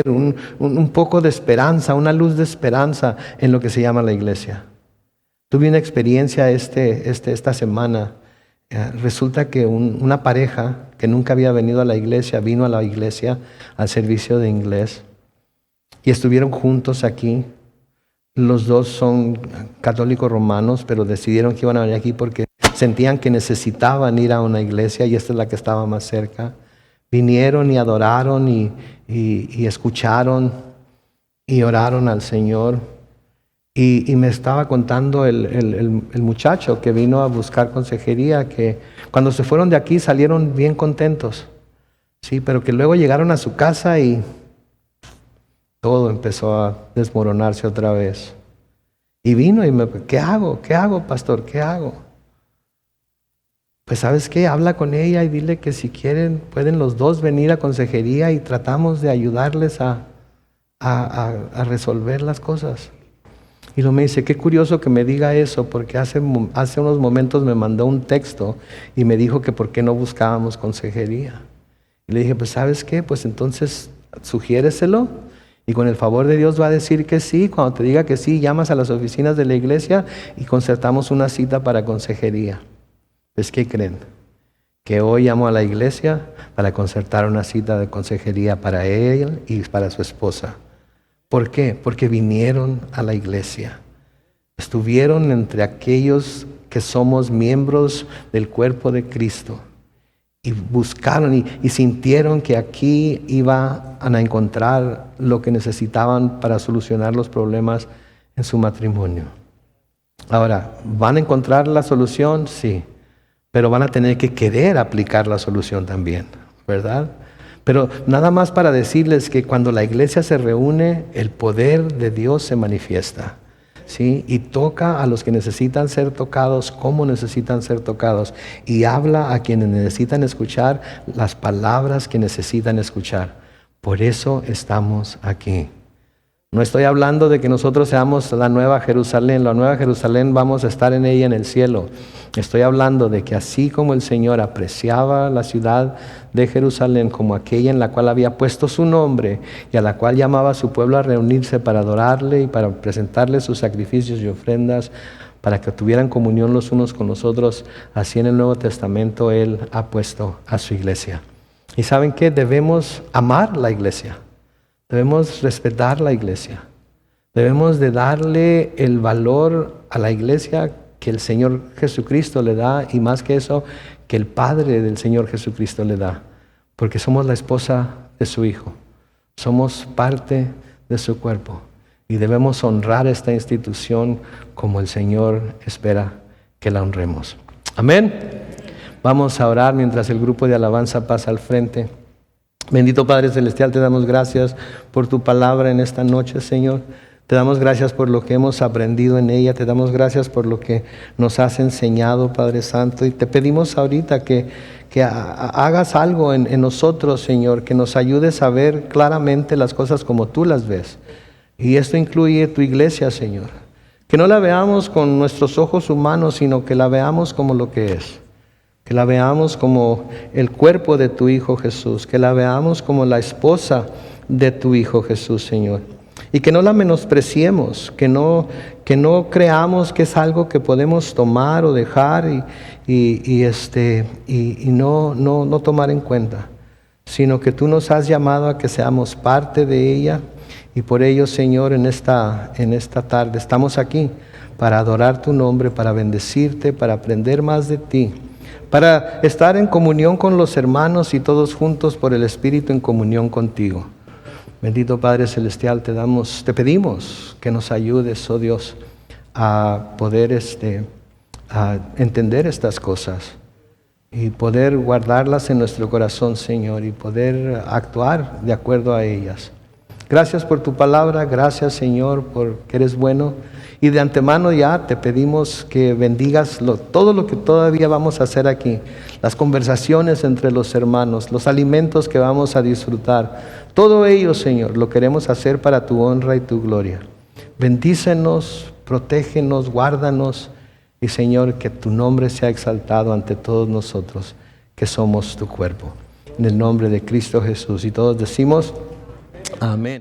un poco de esperanza, una luz de esperanza en lo que se llama la iglesia. Tuve una experiencia esta semana. Resulta que una pareja que nunca había venido a la iglesia, vino a la iglesia al servicio de inglés y estuvieron juntos aquí. Los dos son católicos romanos, pero decidieron que iban a venir aquí porque sentían que necesitaban ir a una iglesia y esta es la que estaba más cerca. Vinieron y adoraron y escucharon y oraron al Señor. Y me estaba contando el muchacho que vino a buscar consejería, que cuando se fueron de aquí salieron bien contentos, sí, pero que luego llegaron a su casa y todo empezó a desmoronarse otra vez. Y vino y ¿qué hago, pastor? ¿Qué hago? Pues ¿sabes qué? Habla con ella y dile que si quieren pueden los dos venir a consejería y tratamos de ayudarles a resolver las cosas. Y luego me dice, qué curioso que me diga eso, porque hace unos momentos me mandó un texto y me dijo que por qué no buscábamos consejería. Y le dije, pues ¿sabes qué? Pues entonces sugiéreselo y con el favor de Dios va a decir que sí. Cuando te diga que sí, llamas a las oficinas de la iglesia y concertamos una cita para consejería. Pues ¿qué creen? Que hoy llamo a la iglesia para concertar una cita de consejería para él y para su esposa. ¿Por qué? Porque vinieron a la iglesia. Estuvieron entre aquellos que somos miembros del cuerpo de Cristo. Y buscaron y sintieron que aquí iban a encontrar lo que necesitaban para solucionar los problemas en su matrimonio. Ahora, ¿van a encontrar la solución? Sí. Pero van a tener que querer aplicar la solución también, ¿verdad? Pero nada más para decirles que cuando la iglesia se reúne, el poder de Dios se manifiesta, ¿sí? Y toca a los que necesitan ser tocados, como necesitan ser tocados. Y habla a quienes necesitan escuchar las palabras que necesitan escuchar. Por eso estamos aquí. No estoy hablando de que nosotros seamos la Nueva Jerusalén. La Nueva Jerusalén vamos a estar en ella en el cielo. Estoy hablando de que así como el Señor apreciaba la ciudad de Jerusalén como aquella en la cual había puesto su nombre y a la cual llamaba a su pueblo a reunirse para adorarle y para presentarle sus sacrificios y ofrendas para que tuvieran comunión los unos con los otros, así en el Nuevo Testamento Él ha puesto a su iglesia. ¿Y saben qué? Debemos amar la iglesia. Debemos respetar la iglesia. Debemos de darle el valor a la iglesia que el Señor Jesucristo le da y más que eso, que el Padre del Señor Jesucristo le da. Porque somos la esposa de su Hijo. Somos parte de su cuerpo. Y debemos honrar esta institución como el Señor espera que la honremos. Amén. Vamos a orar mientras el grupo de alabanza pasa al frente. Bendito Padre Celestial, te damos gracias por tu palabra en esta noche, Señor. Te damos gracias por lo que hemos aprendido en ella. Te damos gracias por lo que nos has enseñado, Padre Santo. Y te pedimos ahorita que hagas algo en nosotros, Señor, que nos ayudes a ver claramente las cosas como tú las ves. Y esto incluye tu iglesia, Señor. Que no la veamos con nuestros ojos humanos, sino que la veamos como lo que es. Que la veamos como el cuerpo de tu Hijo Jesús. Que la veamos como la esposa de tu Hijo Jesús, Señor. Y que no la menospreciemos, que no creamos que es algo que podemos tomar o dejar y no tomar en cuenta, sino que tú nos has llamado a que seamos parte de ella Y por ello, Señor, en esta tarde estamos aquí para adorar tu nombre, para bendecirte, para aprender más de ti, para estar en comunión con los hermanos y todos juntos por el Espíritu en comunión contigo. Bendito Padre Celestial, te pedimos que nos ayudes, oh Dios, a poder a entender estas cosas y poder guardarlas en nuestro corazón, Señor, y poder actuar de acuerdo a ellas. Gracias por tu palabra, gracias, Señor, porque eres bueno. Y de antemano ya te pedimos que bendigas todo lo que todavía vamos a hacer aquí, las conversaciones entre los hermanos, los alimentos que vamos a disfrutar. Todo ello, Señor, lo queremos hacer para tu honra y tu gloria. Bendícenos, protégenos, guárdanos y, Señor, que tu nombre sea exaltado ante todos nosotros, que somos tu cuerpo. En el nombre de Cristo Jesús. Y todos decimos, amén.